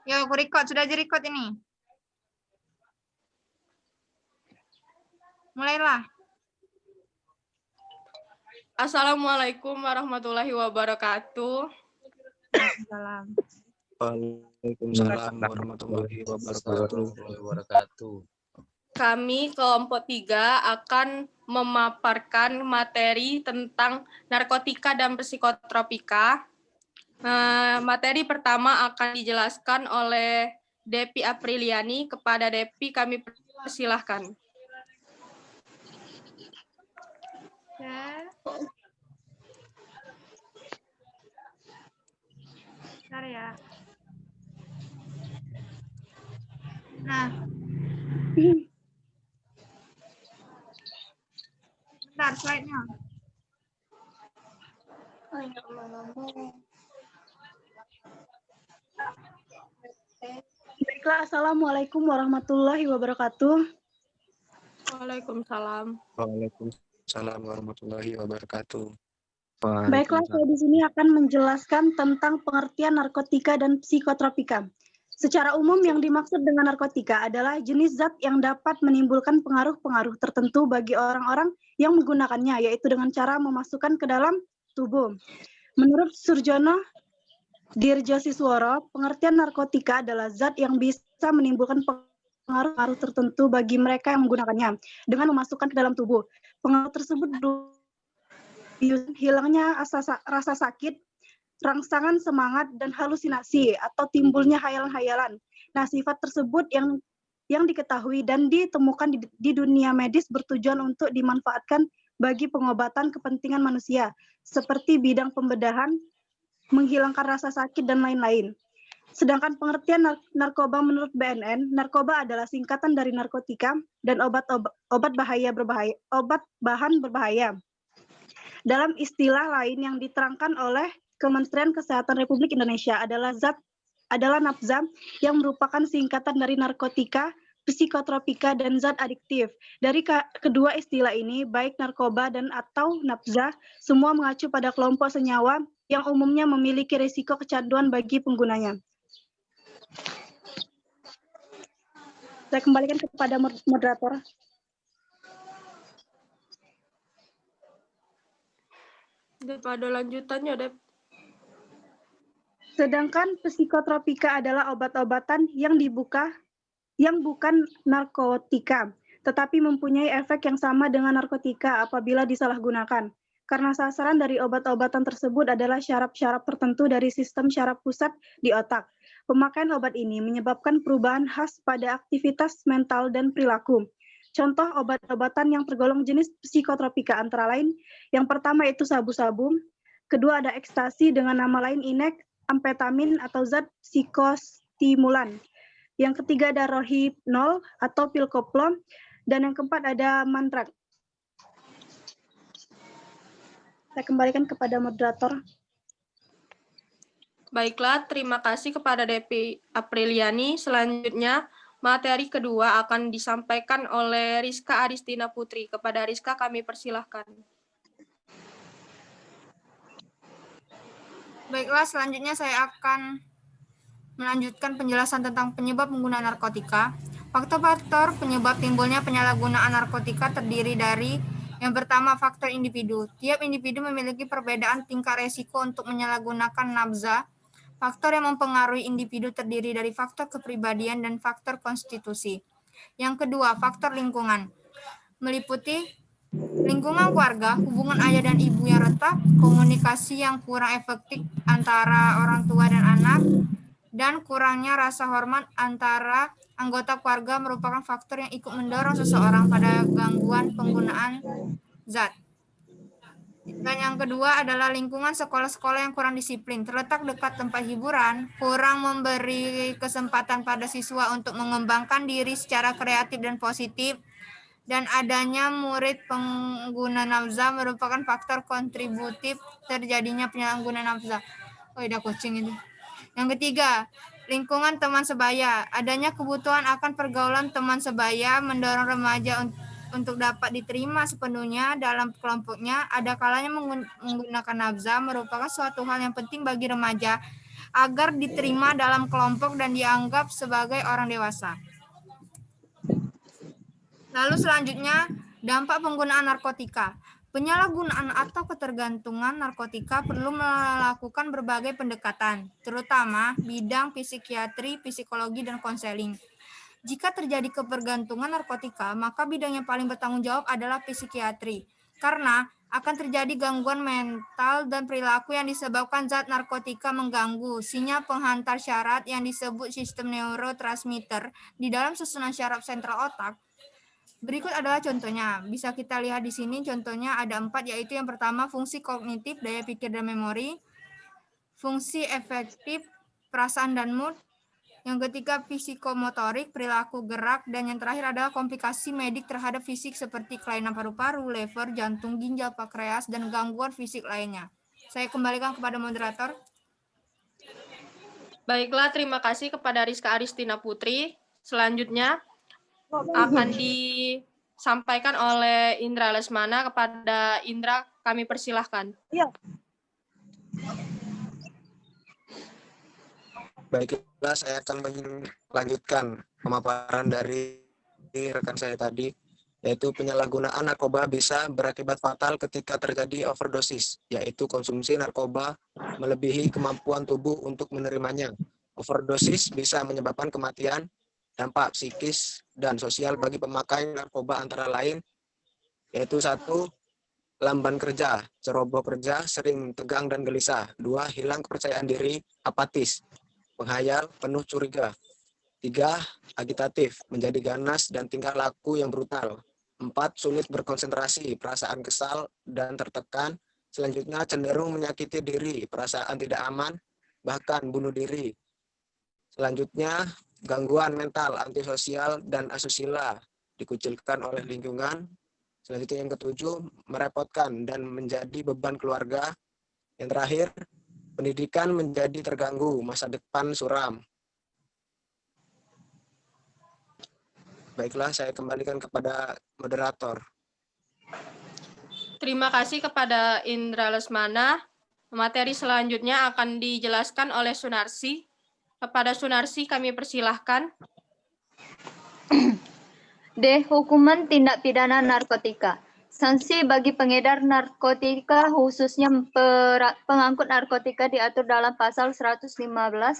Ya, aku record. Sudah di-record ini. Mulailah. Assalamualaikum warahmatullahi wabarakatuh. Salam. Waalaikumsalam warahmatullahi wabarakatuh. Kami kelompok 3 akan memaparkan materi tentang narkotika dan psikotropika. Materi pertama akan dijelaskan oleh Depi Apriliani. Kepada Depi kami persilahkan. Bentar ya. Nah. Bentar, slide-nya. Baiklah, Assalamualaikum warahmatullahi wabarakatuh. Waalaikumsalam. Waalaikumsalam warahmatullahi wabarakatuh. Baiklah, saya di sini akan menjelaskan tentang pengertian narkotika dan psikotropika. Secara umum yang dimaksud dengan narkotika adalah jenis zat yang dapat menimbulkan pengaruh-pengaruh tertentu bagi orang-orang yang menggunakannya, yaitu dengan cara memasukkan ke dalam tubuh. Menurut Surjono Dirjosisworo, pengertian narkotika adalah zat yang bisa menimbulkan pengaruh-pengaruh tertentu bagi mereka yang menggunakannya dengan memasukkan ke dalam tubuh. Pengaruh tersebut hilangnya rasa sakit, rangsangan semangat, dan halusinasi atau timbulnya hayalan-hayalan. Nah, sifat tersebut yang diketahui dan ditemukan di dunia medis bertujuan untuk dimanfaatkan bagi pengobatan kepentingan manusia, seperti bidang pembedahan, menghilangkan rasa sakit, dan lain-lain. Sedangkan pengertian narkoba menurut BNN, narkoba adalah singkatan dari narkotika dan obat bahan berbahaya. Dalam istilah lain yang diterangkan oleh Kementerian Kesehatan Republik Indonesia adalah nafza yang merupakan singkatan dari narkotika, psikotropika, dan zat adiktif. Dari kedua istilah ini, baik narkoba dan atau nafza, semua mengacu pada kelompok senyawa yang umumnya memiliki risiko kecanduan bagi penggunanya. Saya kembalikan kepada moderator. Pada lanjutannya, Dep. Sedangkan psikotropika adalah obat-obatan yang bukan narkotika, tetapi mempunyai efek yang sama dengan narkotika apabila disalahgunakan. Karena sasaran dari obat-obatan tersebut adalah syaraf-syaraf tertentu dari sistem syaraf pusat di otak. Pemakaian obat ini menyebabkan perubahan khas pada aktivitas mental dan perilaku. Contoh obat-obatan yang tergolong jenis psikotropika antara lain, yang pertama itu sabu-sabu, kedua ada ekstasi dengan nama lain inek, amfetamin atau zat psikostimulan. Yang ketiga ada rohypnol atau pil koplo, dan yang keempat ada mantrak. Saya kembalikan kepada moderator. Baiklah, terima kasih kepada Depi Apriliani. Selanjutnya, materi kedua akan disampaikan oleh Rizka Aristina Putri. Kepada Rizka kami persilahkan. Baiklah, selanjutnya saya akan melanjutkan penjelasan tentang penyebab penggunaan narkotika. Faktor-faktor penyebab timbulnya penyalahgunaan narkotika terdiri dari yang pertama, faktor individu. Tiap individu memiliki perbedaan tingkat resiko untuk menyalahgunakan nafza. Faktor yang mempengaruhi individu terdiri dari faktor kepribadian dan faktor konstitusi. Yang kedua, faktor lingkungan. Meliputi lingkungan keluarga, hubungan ayah dan ibu yang retak, komunikasi yang kurang efektif antara orang tua dan anak, dan kurangnya rasa hormat antara anggota keluarga merupakan faktor yang ikut mendorong seseorang pada gangguan penggunaan zat. Dan yang kedua adalah lingkungan sekolah-sekolah yang kurang disiplin, terletak dekat tempat hiburan, kurang memberi kesempatan pada siswa untuk mengembangkan diri secara kreatif dan positif, dan adanya murid pengguna nafza merupakan faktor kontributif terjadinya penyalahgunaan nafza. Oh, ada kucing ini. Yang ketiga, lingkungan teman sebaya. Adanya kebutuhan akan pergaulan teman sebaya mendorong remaja untuk dapat diterima sepenuhnya dalam kelompoknya. Ada kalanya menggunakan nafza merupakan suatu hal yang penting bagi remaja agar diterima dalam kelompok dan dianggap sebagai orang dewasa. Lalu selanjutnya, dampak penggunaan narkotika. Penyalahgunaan atau ketergantungan narkotika perlu melakukan berbagai pendekatan, terutama bidang psikiatri, psikologi, dan konseling. Jika terjadi ketergantungan narkotika, maka bidang yang paling bertanggung jawab adalah psikiatri, karena akan terjadi gangguan mental dan perilaku yang disebabkan zat narkotika mengganggu sinyal penghantar syarat yang disebut sistem neurotransmitter di dalam susunan syaraf sentral otak. Berikut adalah contohnya. Bisa kita lihat di sini contohnya ada 4, yaitu yang pertama fungsi kognitif, daya pikir dan memori. Fungsi efektif, perasaan dan mood. Yang ketiga psikomotorik, perilaku gerak. Dan yang terakhir adalah komplikasi medik terhadap fisik seperti kelainan paru-paru, lever, jantung, ginjal, pankreas, dan gangguan fisik lainnya. Saya kembalikan kepada moderator. Baiklah, terima kasih kepada Rizka Aristina Putri. Selanjutnya akan disampaikan oleh Indra Lesmana. Kepada Indra, kami persilahkan. Baiklah, saya akan melanjutkan pemaparan dari rekan saya tadi, yaitu penyalahgunaan narkoba bisa berakibat fatal ketika terjadi overdosis, yaitu konsumsi narkoba melebihi kemampuan tubuh untuk menerimanya. Overdosis bisa menyebabkan kematian. Dampak psikis dan sosial bagi pemakai narkoba antara lain, yaitu 1. Lamban kerja, ceroboh kerja, sering tegang dan gelisah. 2. Hilang kepercayaan diri, apatis, penghayal, penuh curiga. 3. Agitatif, menjadi ganas dan tingkah laku yang brutal. 4. Sulit berkonsentrasi, perasaan kesal dan tertekan. Selanjutnya cenderung menyakiti diri, perasaan tidak aman, bahkan bunuh diri. Selanjutnya gangguan mental, antisosial dan asusila, dikucilkan oleh lingkungan. Selanjutnya yang ketujuh, merepotkan dan menjadi beban keluarga. Yang terakhir, pendidikan menjadi terganggu, masa depan suram. Baiklah, saya kembalikan kepada moderator. Terima kasih kepada Indra Lesmana. Materi selanjutnya akan dijelaskan oleh Sunarsi. Kepada Sunarsi kami persilahkan. D. Hukuman tindak pidana narkotika. Sanksi bagi pengedar narkotika khususnya pengangkut narkotika diatur dalam pasal 115,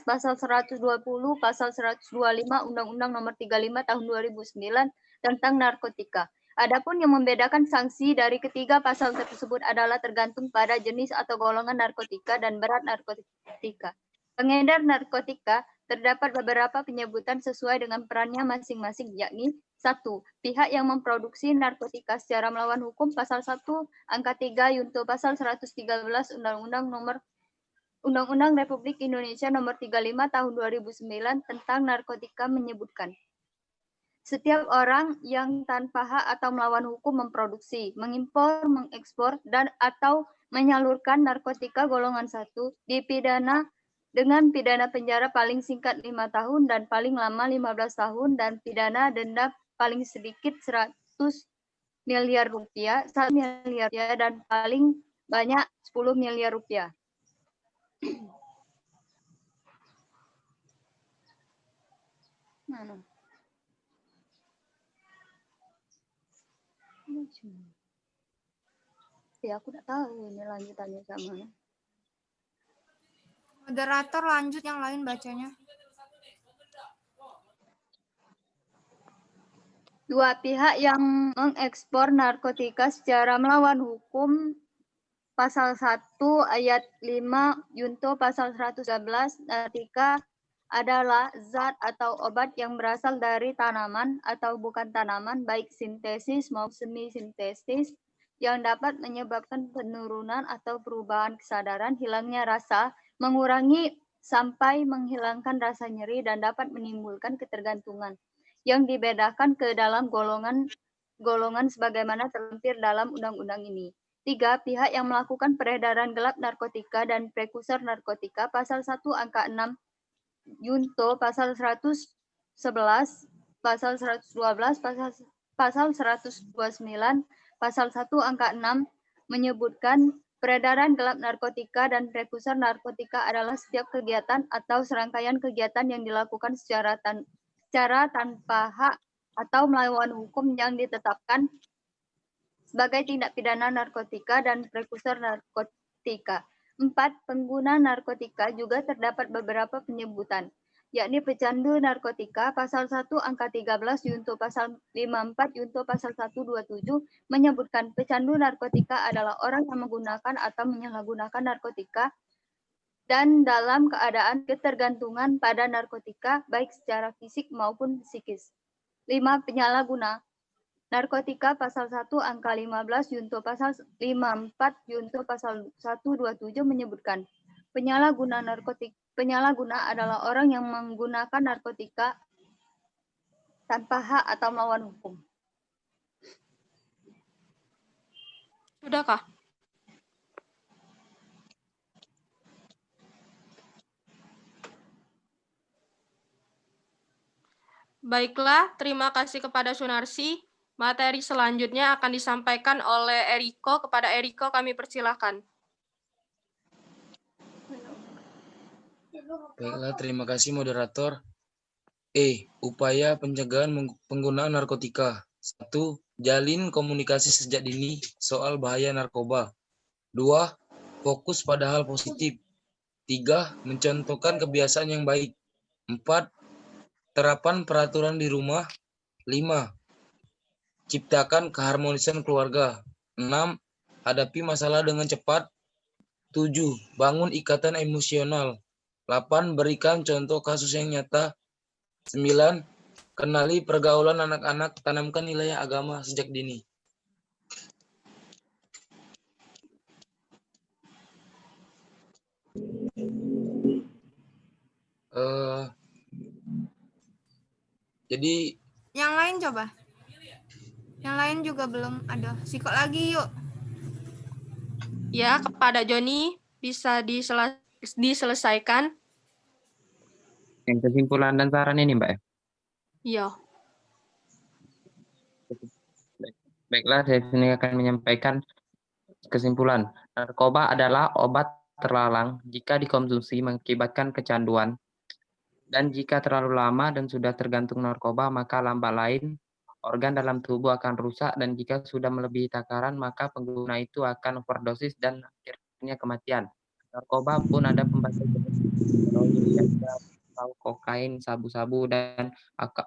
pasal 120, pasal 125 Undang-Undang Nomor 35 Tahun 2009 tentang narkotika. Adapun yang membedakan sanksi dari ketiga pasal tersebut adalah tergantung pada jenis atau golongan narkotika dan berat narkotika. Pengedar narkotika terdapat beberapa penyebutan sesuai dengan perannya masing-masing, yakni 1. Pihak yang memproduksi narkotika secara melawan hukum, pasal 1 angka 3 Yunto pasal 113 Undang-Undang Republik Indonesia Nomor 35 Tahun 2009 tentang narkotika menyebutkan setiap orang yang tanpa hak atau melawan hukum memproduksi, mengimpor, mengekspor, dan atau menyalurkan narkotika golongan 1 dipidana dengan pidana penjara paling singkat 5 tahun dan paling lama 15 tahun dan pidana denda paling sedikit 100 miliar rupiah, 1 miliar rupiah dan paling banyak 10 miliar rupiah. Mana? Ya, aku tidak tahu ini lanjutannya sama. Moderator lanjut, yang lain bacanya. 2. Pihak yang mengekspor narkotika secara melawan hukum, pasal 1 ayat 5 Yunto pasal 111, narkotika adalah zat atau obat yang berasal dari tanaman atau bukan tanaman, baik sintesis maupun semi-sintesis, yang dapat menyebabkan penurunan atau perubahan kesadaran, hilangnya rasa, mengurangi sampai menghilangkan rasa nyeri, dan dapat menimbulkan ketergantungan, yang dibedakan ke dalam golongan sebagaimana terlampir dalam undang-undang ini. 3. Pihak yang melakukan peredaran gelap narkotika dan prekursor narkotika, pasal 1 angka 6 Yunto pasal 111, pasal 112, pasal 129, pasal 1 angka 6 menyebutkan Peredaran gelap narkotika dan prekursor narkotika adalah setiap kegiatan atau serangkaian kegiatan yang dilakukan secara tanpa hak atau melawan hukum yang ditetapkan sebagai tindak pidana narkotika dan prekursor narkotika. 4. Pengguna narkotika juga terdapat beberapa penyebutan, yakni pecandu narkotika pasal 1 angka 13 junto pasal 54 junto pasal 127 menyebutkan pecandu narkotika adalah orang yang menggunakan atau menyalahgunakan narkotika dan dalam keadaan ketergantungan pada narkotika baik secara fisik maupun psikis. 5. Penyalahguna narkotika pasal 1 angka 15 junto pasal 54 junto pasal 127 menyebutkan penyalahguna adalah orang yang menggunakan narkotika tanpa hak atau melawan hukum. Sudahkah? Baiklah, terima kasih kepada Sunarsi. Materi selanjutnya akan disampaikan oleh Eriko. Kepada Eriko kami persilahkan. Baiklah, terima kasih moderator. Upaya pencegahan penggunaan narkotika. 1. Jalin komunikasi sejak dini soal bahaya narkoba. 2. Fokus pada hal positif. 3. Mencontohkan kebiasaan yang baik. 4. Terapan peraturan di rumah. 5. Ciptakan keharmonisan keluarga. 6. Hadapi masalah dengan cepat. 7. Bangun ikatan emosional. 8. Berikan contoh kasus yang nyata. 9. Kenali pergaulan anak-anak, tanamkan nilai agama sejak dini. Jadi Yang lain coba. Yang lain juga belum ada. Sikok lagi yuk. Ya, kepada Joni bisa diselesaikan. Yang kesimpulan dan saran ini, Mbak. Ya. Baiklah, saya sini akan menyampaikan kesimpulan. Narkoba adalah obat terlarang jika dikonsumsi mengakibatkan kecanduan. Dan jika terlalu lama dan sudah tergantung narkoba, maka lambat lain organ dalam tubuh akan rusak, dan jika sudah melebihi takaran, maka pengguna itu akan overdosis dan akhirnya kematian. Narkoba pun ada pembasmi kokain, sabu-sabu, dan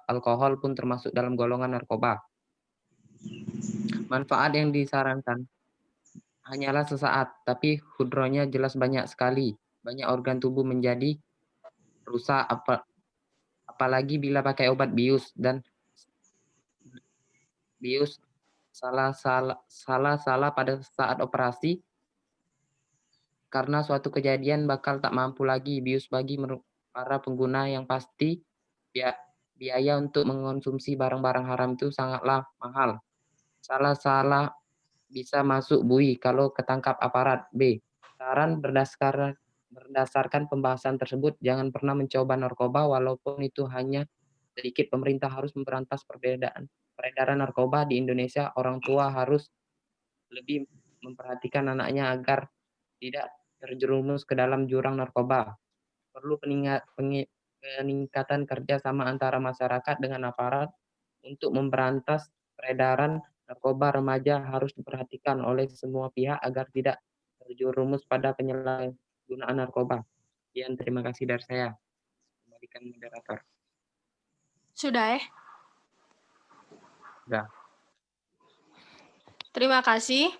alkohol pun termasuk dalam golongan narkoba. Manfaat yang disarankan hanyalah sesaat, tapi hudronya jelas banyak sekali. Banyak organ tubuh menjadi rusak, apalagi bila pakai obat bius, dan bius salah pada saat operasi, karena suatu kejadian bakal tak mampu lagi bius bagi para pengguna yang pasti biaya untuk mengonsumsi barang-barang haram itu sangatlah mahal. Salah bisa masuk bui kalau ketangkap aparat. B. Saran berdasarkan pembahasan tersebut, jangan pernah mencoba narkoba walaupun itu hanya sedikit. Pemerintah harus memberantas peredaran narkoba di Indonesia. Orang tua harus lebih memperhatikan anaknya agar tidak terjerumus ke dalam jurang narkoba. Perlu peningkatan kerjasama antara masyarakat dengan aparat untuk memberantas peredaran narkoba remaja. Harus diperhatikan oleh semua pihak agar tidak terjerumus pada penyalahgunaan narkoba. Sekian, terima kasih dari saya. Kembalikan moderator. Sudah ya? Sudah. Terima kasih.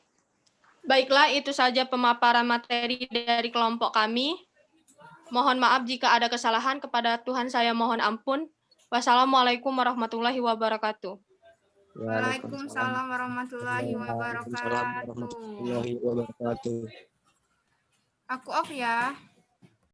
Baiklah, itu saja pemaparan materi dari kelompok kami. Mohon maaf jika ada kesalahan, kepada Tuhan saya mohon ampun. Wassalamualaikum warahmatullahi wabarakatuh. Waalaikumsalam warahmatullahi Waalaikumsalam wabarakatuh. warahmatullahi wabarakatuh. Aku off ya.